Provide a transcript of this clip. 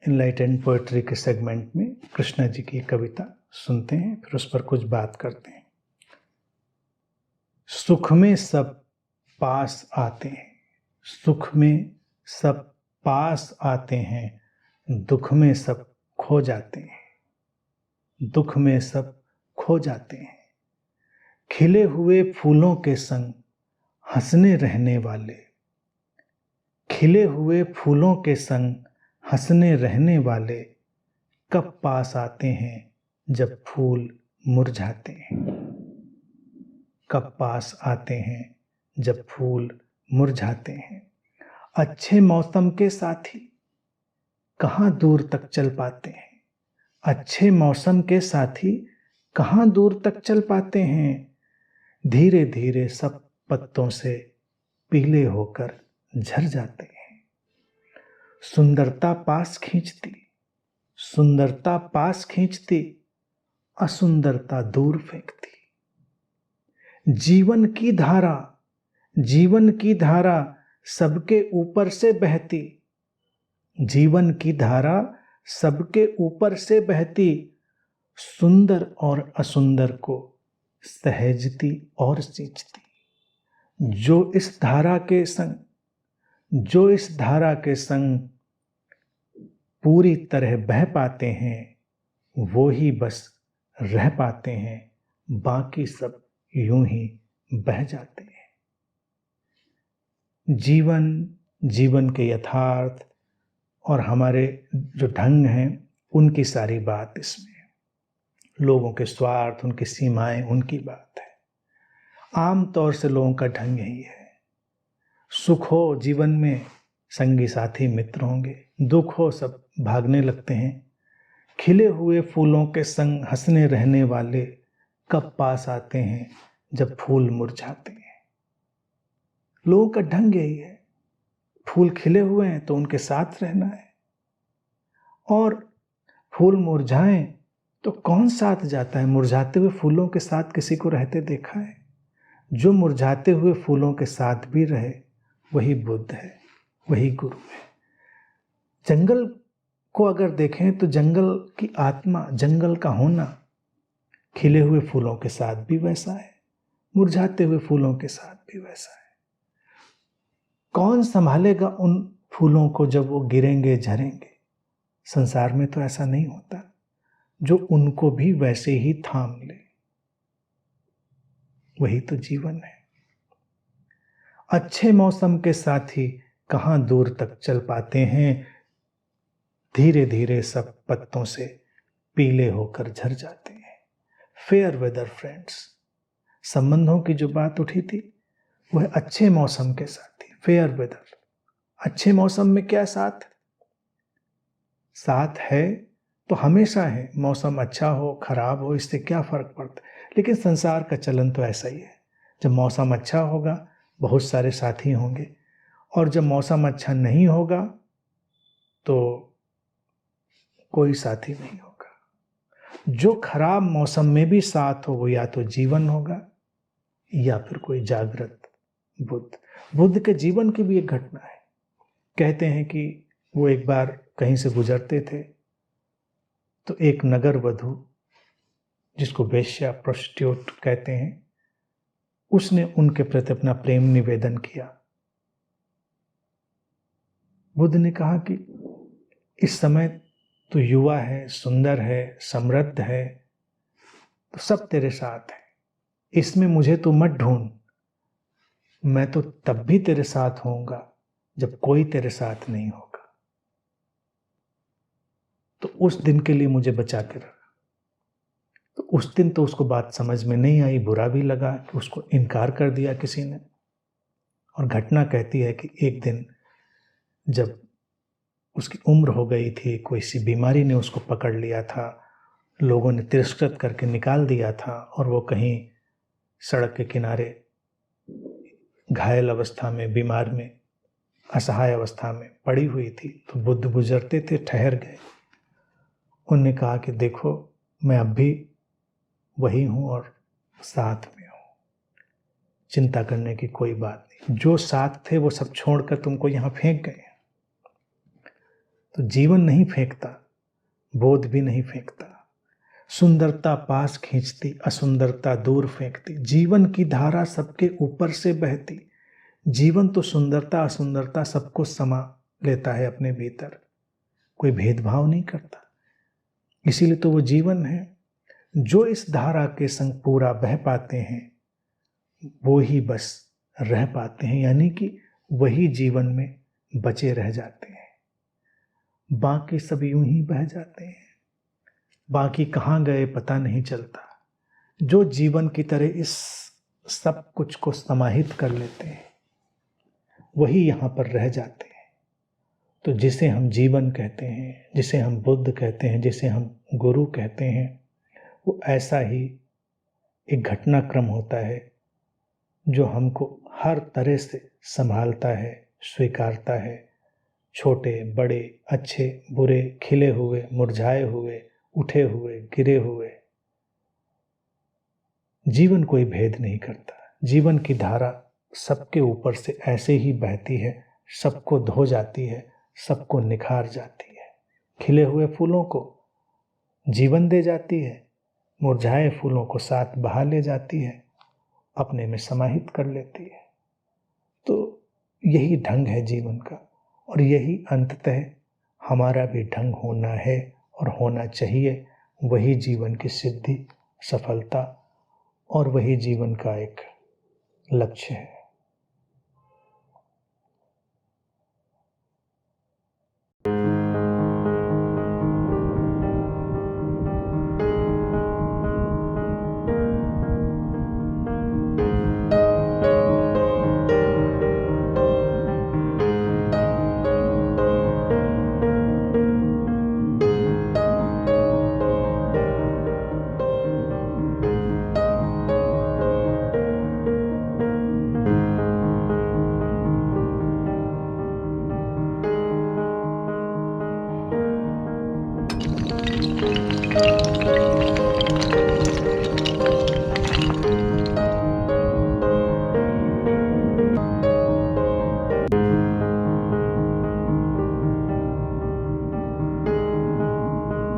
Enlightened poetry के segment में कृष्णा जी की कविता सुनते हैं, फिर उस पर कुछ बात करते हैं। सुख में सब पास आते हैं, सुख में सब पास आते हैं, दुख में सब खो जाते हैं, दुख में सब खो जाते हैं। खिले हुए फूलों के संग हंसने रहने वाले, खिले हुए फूलों के संग हंसने रहने वाले कब पास आते हैं जब फूल मुरझाते हैं, कब पास आते हैं जब फूल मुरझाते हैं। अच्छे मौसम के साथी कहाँ दूर तक चल पाते हैं, अच्छे मौसम के साथी कहाँ दूर तक चल पाते हैं। धीरे धीरे सब पत्तों से पीले होकर झर जाते हैं। सुंदरता पास खींचती, सुंदरता पास खींचती, असुंदरता दूर फेंकती। जीवन की धारा, जीवन की धारा सबके ऊपर से बहती, जीवन की धारा सबके ऊपर से बहती। सुंदर और असुंदर को सहेजती और सींचती। जो इस धारा के संग, जो इस धारा के संग पूरी तरह बह पाते हैं, वो ही बस रह पाते हैं, बाकी सब यूं ही बह जाते हैं। जीवन, जीवन के यथार्थ और हमारे जो ढंग हैं उनकी सारी बात इसमें है। लोगों के स्वार्थ, उनकी सीमाएं, उनकी बात है। आम तौर से लोगों का ढंग यही है। सुख हो जीवन में संगी साथी मित्र होंगे, दुख हो सब भागने लगते हैं। खिले हुए फूलों के संग हंसने रहने वाले कब पास आते हैं जब फूल मुरझाते हैं। लोगों का ढंग यही है। फूल खिले हुए हैं तो उनके साथ रहना है, और फूल मुरझाएं तो कौन साथ जाता है। मुरझाते हुए फूलों के साथ किसी को रहते देखा है? जो मुरझाते हुए फूलों के साथ भी रहे वही बुद्ध है, वही गुरु है। जंगल को अगर देखें तो जंगल की आत्मा, जंगल का होना खिले हुए फूलों के साथ भी वैसा है, मुरझाते हुए फूलों के साथ भी वैसा है। कौन संभालेगा उन फूलों को जब वो गिरेंगे, झरेंगे? संसार में तो ऐसा नहीं होता जो उनको भी वैसे ही थाम ले। वही तो जीवन है। अच्छे मौसम के साथी कहाँ दूर तक चल पाते हैं, धीरे धीरे सब पत्तों से पीले होकर झर जाते हैं। फेयर वेदर फ्रेंड्स, संबंधों की जो बात उठी थी वह अच्छे मौसम के साथी, फेयर वेदर। अच्छे मौसम में क्या साथ? साथ है तो हमेशा है। मौसम अच्छा हो खराब हो इससे क्या फर्क पड़ता है, लेकिन संसार का चलन तो ऐसा ही है। जब मौसम अच्छा होगा बहुत सारे साथी होंगे, और जब मौसम अच्छा नहीं होगा तो कोई साथी नहीं होगा। जो खराब मौसम में भी साथ हो वो या तो जीवन होगा या फिर कोई जागृत बुद्ध। बुद्ध के जीवन की भी एक घटना है। कहते हैं कि वो एक बार कहीं से गुजरते थे तो एक नगर वधू, जिसको वेश्या, प्रोस्टिट्यूट कहते हैं, उसने उनके प्रति अपना प्रेम निवेदन किया। बुद्ध ने कहा कि इस समय तो युवा है, सुंदर है, समृद्ध है, तो सब तेरे साथ है, इसमें मुझे तो मत ढूंढ। मैं तो तब भी तेरे साथ होऊंगा जब कोई तेरे साथ नहीं होगा। तो उस दिन के लिए मुझे बचा के रख। तो उस दिन तो उसको बात समझ में नहीं आई, बुरा भी लगा कि उसको इनकार कर दिया किसी ने। और घटना कहती है कि एक दिन जब उसकी उम्र हो गई थी, कोई सी बीमारी ने उसको पकड़ लिया था, लोगों ने तिरस्कृत करके निकाल दिया था, और वो कहीं सड़क के किनारे घायल अवस्था में, बीमार में, असहाय अवस्था में पड़ी हुई थी। तो बुद्ध गुजरते थे, ठहर गए। उन्होंने कहा कि देखो मैं अब भी वही हूँ और साथ में हूँ, चिंता करने की कोई बात नहीं। जो साथ थे वो सब छोड़कर तुमको यहाँ फेंक गए। तो जीवन नहीं फेंकता, बोध भी नहीं फेंकता। सुंदरता पास खींचती, असुंदरता दूर फेंकती। जीवन की धारा सबके ऊपर से बहती। जीवन तो सुंदरता असुंदरता सबको समा लेता है अपने भीतर, कोई भेदभाव नहीं करता। इसीलिए तो वो जीवन है। जो इस धारा के संग पूरा बह पाते हैं वो ही बस रह पाते हैं, यानी कि वही जीवन में बचे रह जाते हैं। बाकी सब यूं ही बह जाते हैं, बाकी कहाँ गए पता नहीं चलता। जो जीवन की तरह इस सब कुछ को समाहित कर लेते हैं वही यहाँ पर रह जाते हैं। तो जिसे हम जीवन कहते हैं, जिसे हम बुद्ध कहते हैं, जिसे हम गुरु कहते हैं, वो ऐसा ही एक घटनाक्रम होता है जो हमको हर तरह से संभालता है, स्वीकारता है। छोटे बड़े, अच्छे बुरे, खिले हुए, मुरझाए हुए, उठे हुए, गिरे हुए। जीवन कोई भेद नहीं करता। जीवन की धारा सबके ऊपर से ऐसे ही बहती है, सबको धो जाती है, सबको निखार जाती है। खिले हुए फूलों को जीवन दे जाती है, मुरझाए फूलों को साथ बहा ले जाती है, अपने में समाहित कर लेती है। तो यही ढंग है जीवन का, और यही अंततः हमारा भी ढंग होना है और होना चाहिए। वही जीवन की सिद्धि, सफलता और वही जीवन का एक लक्ष्य है।